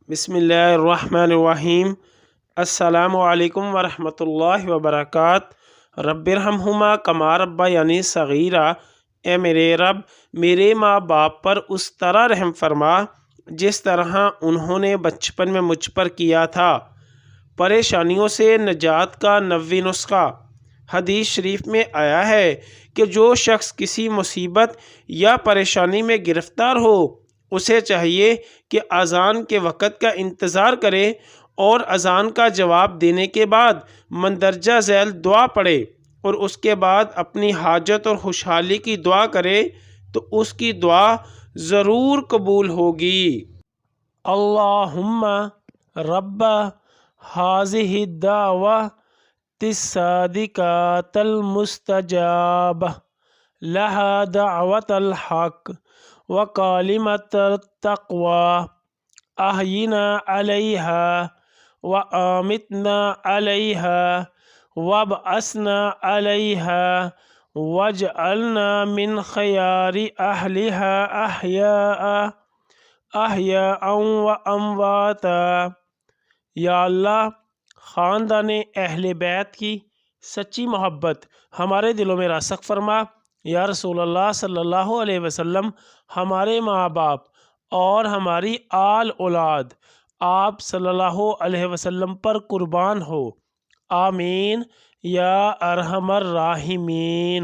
बिस्मिल्लाहिर्रहमानिर्रहीम। अस्सलामु अलैकुम वरहमतुल्लाहि वबरकात। रब्बिरहमहुमा कमा रब्बयानी सगीरा। ए मेरे रब, मेरे माँ बाप पर उस तरह रहम फरमा जिस तरह उन्होंने बचपन में मुझ पर किया था। परेशानियों से निजात का नवी नुस्खा। हदीस शरीफ में आया है कि जो शख्स किसी मुसीबत या परेशानी में गिरफ्तार हो उसे चाहिए कि अज़ान के वक़्त का इंतज़ार करे और अज़ान का जवाब देने के बाद मंदरजा झैल दुआ पढ़े और उसके बाद अपनी हाजत और खुशहाली की दुआ करे तो उसकी दुआ ज़रूर कबूल होगी। अल्लाहुम्मा रब्बा हाज़िहि दावा तिस्सादिकातल मुस्तजाबा लहा दावतल हक व कालिमतत तक़वा अहयिना अलैहा व आमितना अलैहा वबअसना अलैहा वजअलना मिन खयारि अहलिहा अहयाअन व अमवाता। या अल्लाह, ख़ानदान अहले बैत की सच्ची मोहब्बत हमारे दिलों में रासख़ फरमा। या रसूल अल्लाह सल्लल्लाहु अलैहि वसल्लम, हमारे माँ बाप और हमारी आल औलाद आप सल्लल्लाहु अलैहि वसल्लम पर कुर्बान हो। आमीन या अरहमर राहिमीन।